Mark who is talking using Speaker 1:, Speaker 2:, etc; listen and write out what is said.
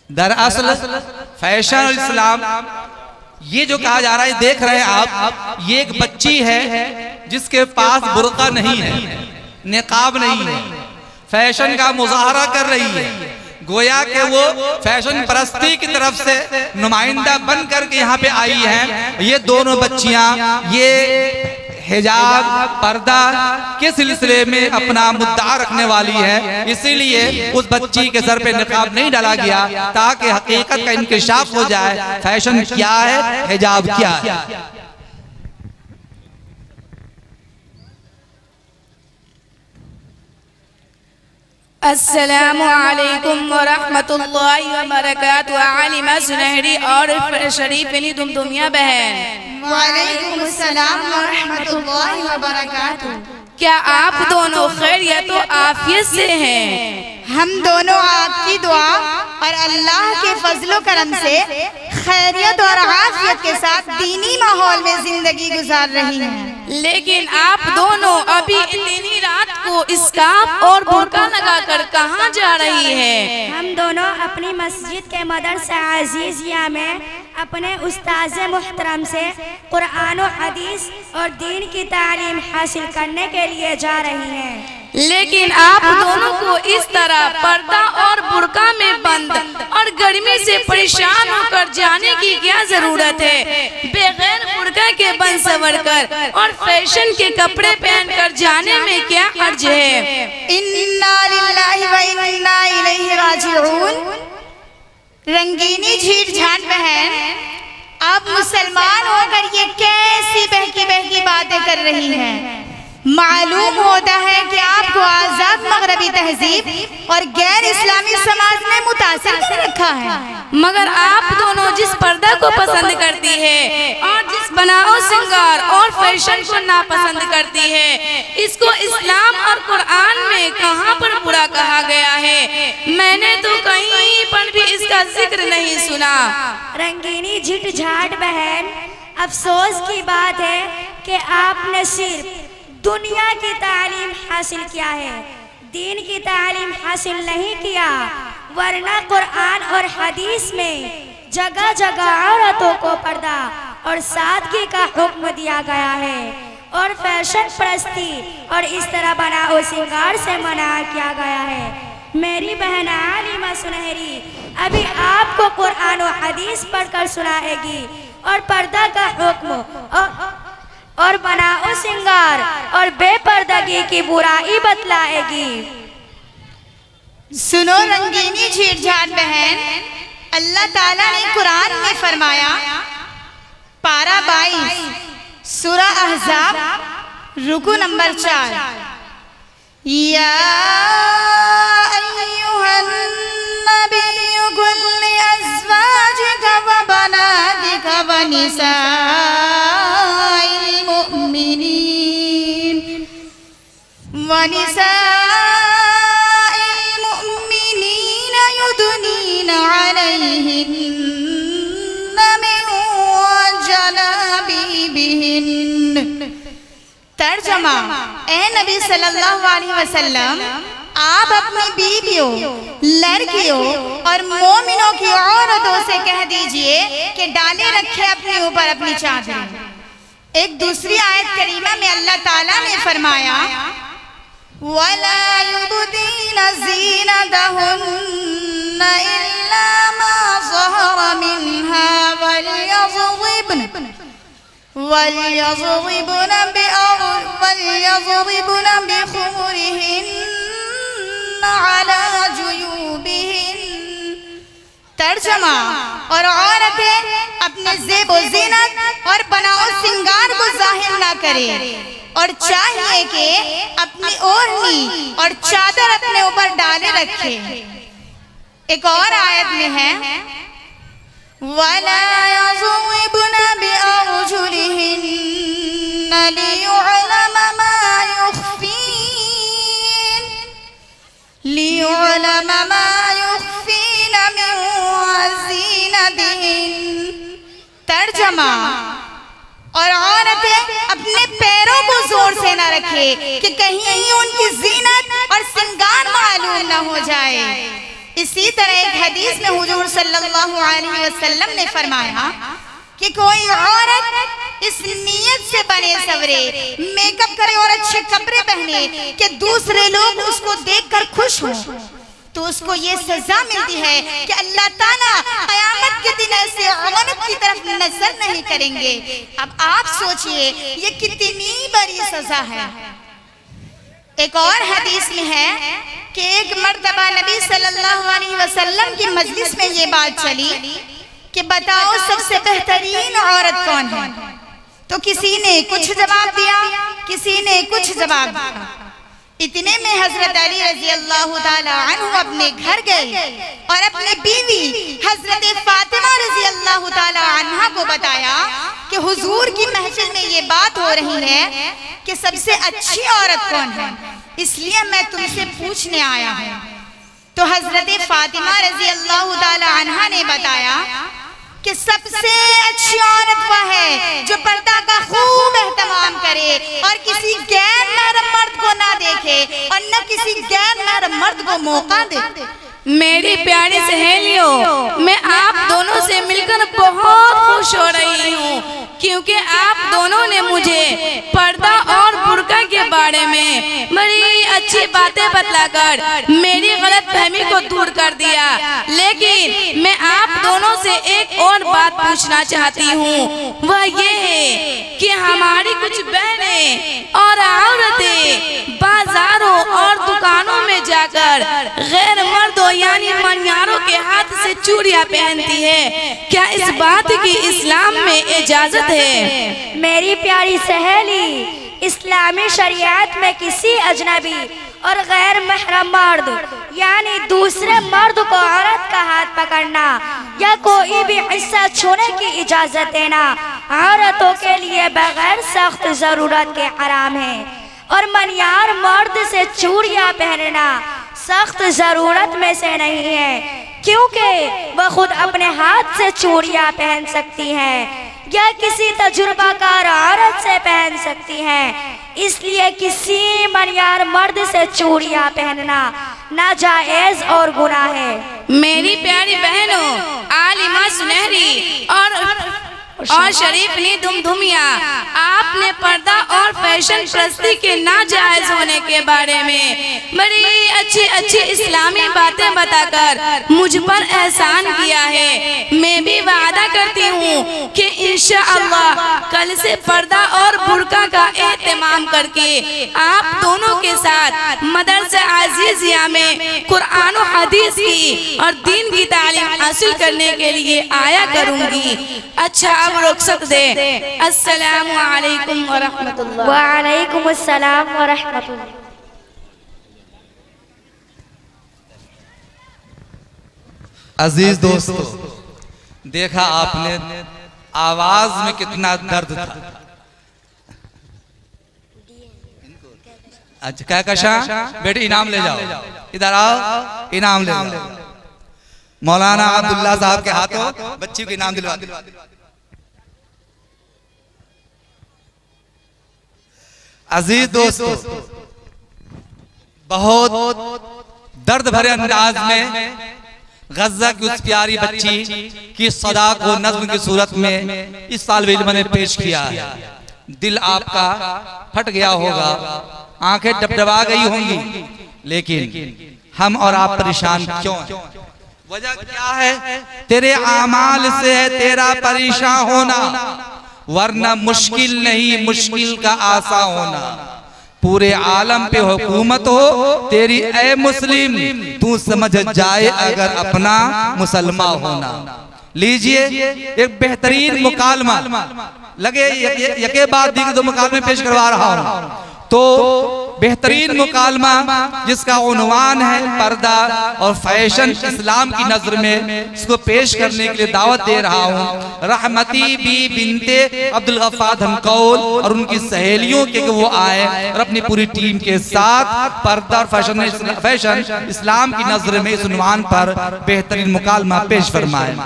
Speaker 1: दरअसल फैशन और इस्लाम ये जो कहा जा रहा है, देख रहे हैं आप, ये एक बच्ची है जिसके पास बुर्का नहीं है, निकाब नहीं है, फैशन का मुजाहरा कर रही है। गोया के वो फैशन परस्ती की तरफ से नुमाइंदा बन करके यहाँ पे आई हैं। ये दोनों बच्चियां ये हिजाब पर्दा के सिलसिले में अपना मुद्दा रखने वाली है, इसीलिए उस बच्ची के सर पे निकाब नहीं डाला गया ताकि हकीकत का इंकिशाफ हो जाए, फैशन क्या है, हिजाब क्या है।
Speaker 2: अस्सलामु अलैकुम वरहमतुल्लाहि वबरकातुहू। आलिमा सुनहरी और शरीफ अली दुमदुमिया बहन।
Speaker 3: वालेकुम अस्सलाम वरहमतुल्लाहि वबरकातुहू।
Speaker 2: क्या आप दोनों खैरियत और आफियत से हैं?
Speaker 3: हम दोनों आपकी दुआ और अल्लाह के फजलो करम से खैरियत और आफियत के साथ दीनी माहौल में जिंदगी गुजार रही हैं।
Speaker 2: लेकिन आप दोनों अभी इतनी रात को स्कार्फ और बुर्का लगाकर कहाँ जा रही है?
Speaker 4: हम दोनों अपनी मस्जिद के मदरसा अजीजिया में अपने उस्ताद मुहतरम से कुरान और हदीस और दीन की तालीम हासिल करने के लिए जा रही हैं।
Speaker 2: लेकिन आप दोनों को इस तरह पर्दा और बुर्का में बंद और गर्मी से परेशान होकर जाने की क्या जरूरत है? बगैर बुर्का के बन सवर कर और फैशन के कपड़े पहनकर जाने में क्या अर्ज है?
Speaker 3: इन्ना लिल्लाहि व इन्ना इलैहि राजिऊन। रंगीनी झीठ झाट बहन, आप मुसलमान होकर ये कैसी बहकी बहकी बातें कर रही हैं? मालूम होता है कि आपको आजाद मगरबी तहजीब और गैर इस्लामी समाज ने मुतासिर कर रखा है।
Speaker 2: मगर आप दोनों जिस पर्दा को पसंद करती है और जिस बनाओ श्रृंगार और फैशन को नापसंद करती है, इसको इस्लाम और कुरान में कहाँ पर बुरा कहा गया है? मैंने तो कहीं पर भी इसका जिक्र नहीं सुना।
Speaker 4: रंगीनी झिट झाट बहन, अफसोस की बात है कि आपने सिर्फ दुनिया की तालीम हासिल किया है, दीन की तालीम हासिल नहीं किया, वरना कुरान और हदीस में जगह जगह औरतों को पर्दा और सादगी का हुक्म दिया गया है और फैशन परस्ती और इस तरह बनाओ श्रृंगार से मना किया गया है। मेरी बहन आलिमा सुनहरी अभी आपको कुरान और हदीस पढ़कर सुनाएगी और पर्दा का हुक्म और बनाओ श्रृंगार और बेपर्दगी की बुराई बतलाएगी।
Speaker 3: सुनो रंगीनी झीठ झाट बहन, अल्लाह ताला ने कुरान में फरमाया, पारा 22 सूरा अहज़ाब रुकू नंबर 4, या अय्युहन नबिय्यु कुल अज़वाजिका व बनातिका व निसाइल मुमिनीन व निसाइल मुमिनीन युदनीन अलैहिन्न मिन जलाबिबिहिन। तर्जमा, ए नबी सल्लल्लाहु अलैहि वसल्लम, आप अपनी बीवियों, लड़कियों और मोमिनों की औरतों से कह दीजिए कि डाले रखे अपने ऊपर अपनी चादर। एक दूसरी आयत करीमा में अल्लाह ताला ने फरमाया, वला युबदीना ज़ीनतहुन्ना इल्ला मा ज़हरा मिन्हा वलयज़रिबन बिखुमुरिहिन्ना अला जुयूबिहिन। तर्जमा, और औरतें अपने ज़ेब व ज़ीनत और बनाओ श्रृंगार को जाहिर ना करे और चाहिए कि अपनी ओढ़नी और चादर अपने ऊपर डाले रखे। एक और आयत में है, वला यज़रिबन बिअरजुलिहिन्ना लियुअलम मा युख्फीन मिन ज़ीनतिहिन। तर्जमा, और औरतें अपने पैरों को जोर से न रखे कि कहीं उनकी जीनत और श्रृंगार मालूम न हो जाए। इसी तरह एक हदीस में हुजूर सल्लल्लाहु अलैहि वसल्लम ने फरमाया कि कोई औरत इस नियत से बने सवरे, मेकअप करे और अच्छे कपड़े पहने कि दूसरे लोग उसको देखकर खुश हों, तो उसको ये सजा मिलती है कि अल्लाह ताला क़यामत के दिन ऐसे औरत की तरफ नजर नहीं करेंगे। अब आप सोचिए ये कितनी बड़ी सजा है। एक और हदीस में है कि एक मर्तबा नबी सल्लल्लाहु अलैहि वसल्लम की मजलिस में ये बात चली कि बताओ सबसे बेहतरीन औरत कौन है। तो किसी ने कुछ जवाब दिया, किसी ने कुछ जवाब दिया। इतने में हजरत अली रजी अल्लाह ताला अन्हु अपने घर गए और अपनी बीवी हजरत फातिमा रजी अल्लाह ताला अन्हा को बताया कि हुजूर की महफिल में ये बात हो रही है कि सबसे अच्छी औरत कौन है, इसलिए मैं तुमसे पूछने आया हूँ। तो हजरत फातिमा रजी अल्लाह ताला अन्हा ने बताया कि सबसे अच्छी औरत वह है जो पर्दा का खूब एहतमाम करे और किसी गैर महरम मर्द को ना देखे और न किसी गैर महरम मर्द को मौका दे।
Speaker 2: मेरी प्यारी सहेलियों, मैं आप दोनों से मिलकर बहुत खुश हो रही हूँ क्योंकि आप दोनों ने मुझे पर्दा और बुर्का के बारे में बड़ी अच्छी बातें बतलाकर मेरी गलतफहमी को दूर कर दिया। लेकिन मैं आप दोनों से एक और बात पूछना चाहती हूँ, वह ये है कि हमारी कुछ बहनें और औरतें बाजारों और दुकानों में जाकर गैर मर्दों यानी मनियारों के हाथ से चूड़ियां पहनती है। क्या इस बात की इस्लाम में इजाजत है?
Speaker 4: मेरी प्यारी सहेली, इस्लामी शरीयत में किसी अजनबी और गैर महरम मर्द यानी दूसरे मर्द को औरत का हाथ पकड़ना या कोई भी हिस्सा छूने की इजाजत देना औरतों के लिए बगैर सख्त जरूरत के हराम है और मनियार मर्द से चूड़ियां पहनना सख्त जरूरत में से नहीं है, क्योंकि वह खुद अपने हाथ से चूड़ियां पहन सकती हैं या किसी तजुर्बाकार औरत से पहन सकती हैं। इसलिए किसी मनियार मर्द से चूड़ियां पहनना नाजायज और गुनाह है।
Speaker 2: मेरी प्यारी बहनों, आलिमा सुनहरी और शरीफ ने दुमदुमिया, आपने पर्दा और फैशन प्रस्ती के नाजायज होने के बारे में बड़ी अच्छी इस्लामी बातें बताकर मुझ पर एहसान किया है। मैं भी वादा करती हूँ कि इंशाअल्लाह कल से पर्दा और बुर्का का एहतमाम करके आप दोनों के साथ मदरसा अजीजिया में कुरान और हदीस की और दीन की तालीम हासिल करने के लिए आया करूँगी। अच्छा, अब रुखसत दे। अस्सलामु अलैकुम व रहमतुल्लाह।
Speaker 4: वालेकुम अस्सलाम व रहमतुल्लाह।
Speaker 1: अजीज दोस्तों, देखा आपने आवाज में कितना दर्द था। अच्छा क्या कशा बेटे, इनाम ले जाओ, इधर आओ, इनाम ले जाओ। मौलाना अब्दुल्ला साहब के हाथों बच्ची को इनाम दिलवा दो। अजीज दोस्तों, बहुत दर्द भरे अंदाज में गज़ा की उस प्यारी बच्ची की सदा को नज़्म की सूरत में इस साल इल्म ने पेश किया है। दिल आपका फट गया होगा, आंखें डबडबा गई होंगी, लेकिन हम और आप परेशान क्यों हैं? वजह क्या है? तेरे आमाल से है तेरा परेशान होना, वरना मुश्किल नहीं, मुश्किल का आसा होना। पूरे आलम पे हुकूमत हो तेरी ए मुस्लिम, तू समझ जाए अगर अपना मुसलमान होना। लीजिए एक बेहतरीन मुकालमा, लगे यके बाद दो मुकालमे पेश करवा रहा हूँ। तो बेहतरीन मुकालमा जिसका उन्वान है पर्दा और फैशन इस्लाम की नजर में, इसको पेश करने के लिए दावत दे रहा हूँ रहमती बी बिनते अब्दुल गफ्फार धनकौल और उनकी सहेलियों के वो आए और अपनी पूरी टीम के साथ पर्दा और फैशन इस्लाम की नजर में इस उन्वान पर बेहतरीन मुकालमा पेश फरमाए।